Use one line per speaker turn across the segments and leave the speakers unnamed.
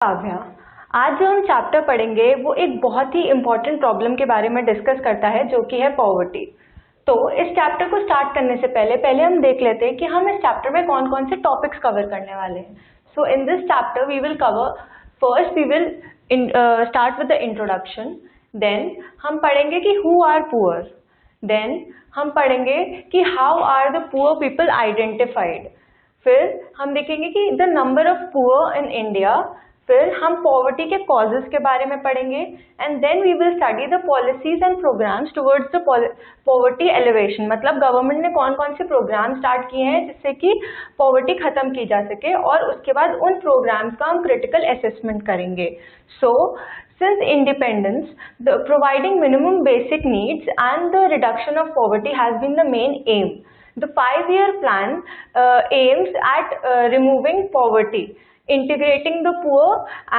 काव्या, आज जो हम चैप्टर पढ़ेंगे वो एक बहुत ही इम्पोर्टेंट प्रॉब्लम के बारे में डिस्कस करता है जो कि है पॉवर्टी। तो इस चैप्टर को स्टार्ट करने से पहले हम देख लेते हैं कि हम इस चैप्टर में कौन कौन से टॉपिक्स कवर करने वाले हैं। So in this chapter we will cover first we will start with the introduction, then हम पढ़ेंगे कि हु आर पुअर, देन हम पढ़ेंगे कि how are the poor people identified, फिर हम देखेंगे कि the number of poor in India, फिर हम पॉवर्टी के कॉजेस के बारे में पढ़ेंगे and then we will study the policies and programmes towards the poverty alleviation. मतलब गवर्नमेंट ने कौन कौन से प्रोग्राम स्टार्ट किए हैं जिससे कि पॉवर्टी खत्म की जा सके, और उसके बाद उन प्रोग्राम्स का हम क्रिटिकल असेसमेंट करेंगे। सो since independence, the providing minimum basic needs and the reduction of poverty has been the main aim. The 5-year plan aims at removing poverty, integrating the poor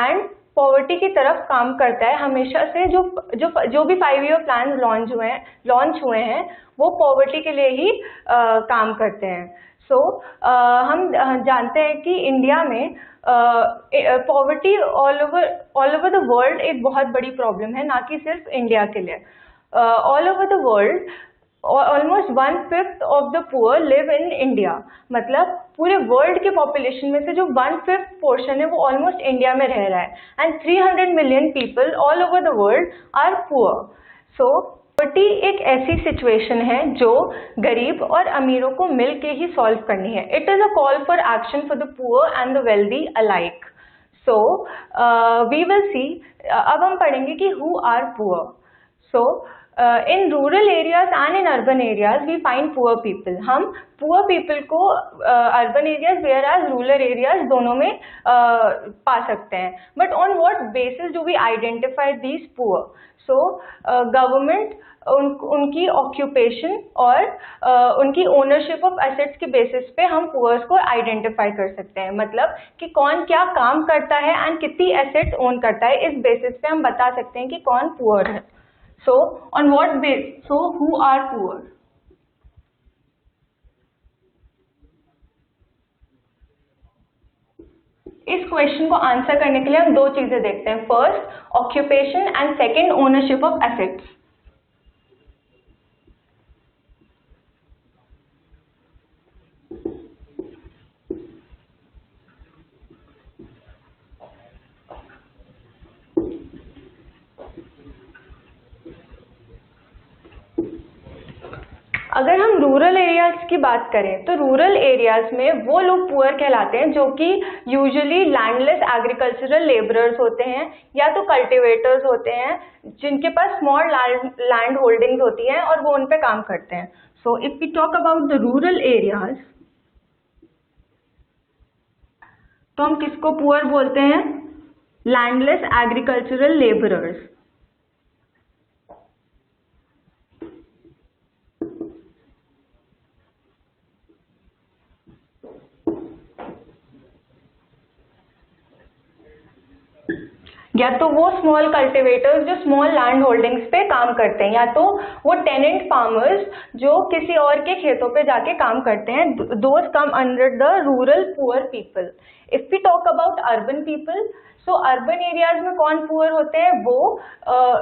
and poverty की तरफ काम करता है। हमेशा से जो भी 5-year प्लान लॉन्च हुए हैं वो पॉवर्टी के लिए ही काम करते हैं। हम जानते हैं कि इंडिया में poverty all over the world एक बहुत बड़ी प्रॉब्लम है, ना कि सिर्फ इंडिया के लिए। All over the world almost 1/5 of the poor live in India. मतलब पूरे वर्ल्ड के पॉपुलेशन में से जो 1/5 पोर्शन है वो ऑलमोस्ट इंडिया में रह रहा है, and 300 million people all over the world are poor. Poverty एक ऐसी सिचुएशन है जो गरीब और अमीरों को मिल के ही सॉल्व करनी है। It is a call for action for the poor and the wealthy alike. We will see, अब हम पढ़ेंगे कि who are poor. in rural areas and in urban areas we find poor people. हम poor people को urban areas whereas rural areas दोनों में पा सकते हैं। But on what basis do we identify these poor? Government उनकी occupation और उनकी ownership of assets के basis पे हम puors को identify कर सकते हैं। मतलब कि कौन क्या काम करता है and कितनी assets own करता है, इस basis पे हम बता सकते हैं कि कौन poor है। On what basis? Who are poor? इस क्वेश्चन को आंसर करने के लिए हम दो चीजें देखते हैं, first occupation and second ownership of assets. अगर हम रूरल एरियाज की बात करें तो रूरल एरियाज में वो लोग पुअर कहलाते हैं जो कि यूजुअली लैंडलेस एग्रीकल्चरल लेबरर्स होते हैं या तो कल्टीवेटर्स होते हैं जिनके पास स्मॉल लैंड होल्डिंग्स होती हैं और वो उन पे काम करते हैं। So if we talk about the rural areas तो हम किसको पुअर बोलते हैं? Landless agricultural labourers. या तो वो स्मॉल कल्टीवेटर्स जो स्मॉल लैंड होल्डिंग्स पे काम करते हैं, या तो वो टेनेंट फार्मर्स जो किसी और के खेतों पे जाके काम करते हैं। Those come under the rural poor people. If we talk about urban people, so urban areas में कौन पुअर होते हैं? वो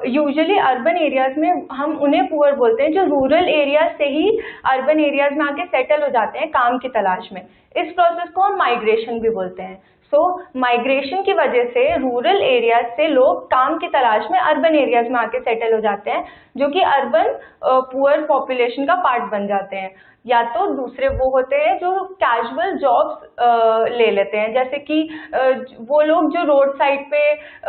यूजुअली अर्बन एरियाज में हम उन्हें पुअर बोलते हैं जो रूरल एरियाज से ही अर्बन एरियाज में आके सेटल हो जाते हैं काम की तलाश में। इस प्रोसेस को हम माइग्रेशन भी बोलते हैं। माइग्रेशन की वजह से रूरल एरियाज से लोग काम की तलाश में अर्बन एरियाज में आके सेटल हो जाते हैं, जो कि अर्बन पुअर पॉपुलेशन का पार्ट बन जाते हैं। या तो दूसरे वो होते हैं जो कैजुअल जॉब्स ले लेते हैं, जैसे कि वो लोग जो रोड साइड पे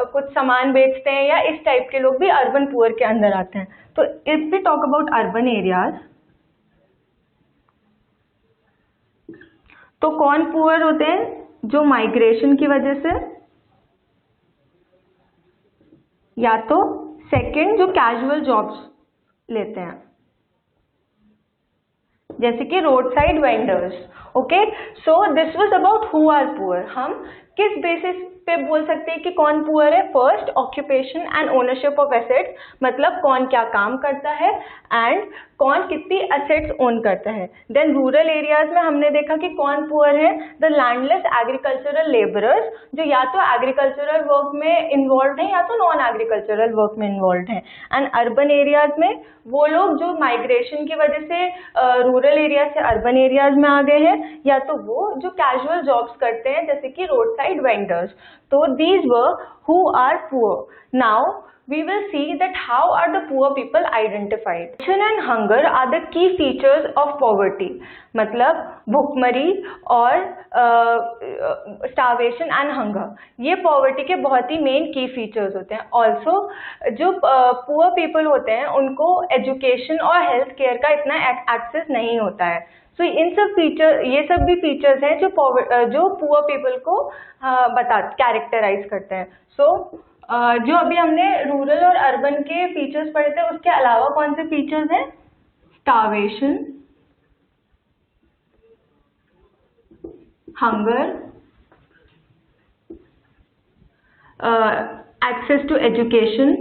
कुछ सामान बेचते हैं, या इस टाइप के लोग भी अर्बन पुअर के अंदर आते हैं। तो if we talk about urban areas तो कौन पुअर होते हैं? जो माइग्रेशन की वजह से, या तो सेकंड जो कैजुअल जॉब्स लेते हैं जैसे कि road side vendors. Okay, so this was about who are poor. हम किस बेसिस पे बोल सकते हैं कि कौन पुअर है? First occupation and ownership of assets, मतलब कौन क्या काम करता है, एंड कौन कितनी असेट्स ओन करता है। देन रूरल एरियाज में हमने देखा कि कौन पुअर है, द लैंडलेस एग्रीकल्चरल लेबरर्स, जो या तो एग्रीकल्चरल वर्क में इन्वॉल्व हैं या तो नॉन एग्रीकल्चरल वर्क में इन्वॉल्व हैं। एंड अर्बन एरियाज में वो लोग जो माइग्रेशन की वजह से रूरल एरिया से अर्बन एरियाज में आ गए हैं, या तो वो जो कैजुअल जॉब्स करते हैं जैसे कि रोड साइड वेंडर्स। तो these were who are poor. Now we will see that how are the poor people identified. Starvation and hunger are the key features of poverty. मतलब भुखमरी और starvation and hunger ये poverty के बहुत ही main key features होते हैं। Also जो poor people होते हैं उनको education और health care का इतना access नहीं होता है। तो इन सब फीचर, ये सब भी फीचर्स हैं जो पुअर पीपल को कैरेक्टराइज करते हैं। जो अभी हमने रूरल और अर्बन के फीचर्स पढ़े थे, उसके अलावा कौन से फीचर्स हैं? Starvation, hunger, access to education,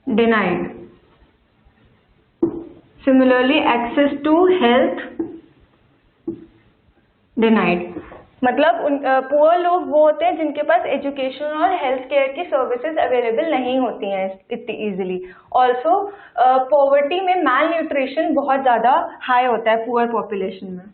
denied. Similarly, access to health denied. मतलब पुअर लोग वो होते हैं जिनके पास एजुकेशन और हेल्थ केयर की सर्विसेज अवेलेबल नहीं होती हैं इतनी इजीली। ऑल्सो पॉवर्टी में मैल न्यूट्रिशन बहुत ज़्यादा हाई होता है पुअर पॉपुलेशन में।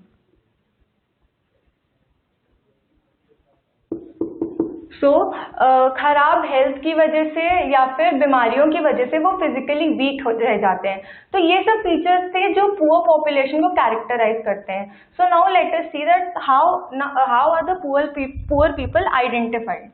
खराब हेल्थ की वजह से या फिर बीमारियों की वजह से वो फिजिकली वीक हो रह जाते हैं। तो ये सब फीचर्स थे जो पुअर पॉपुलेशन को कैरेक्टराइज करते हैं। So now let us see that how are the poor people identified.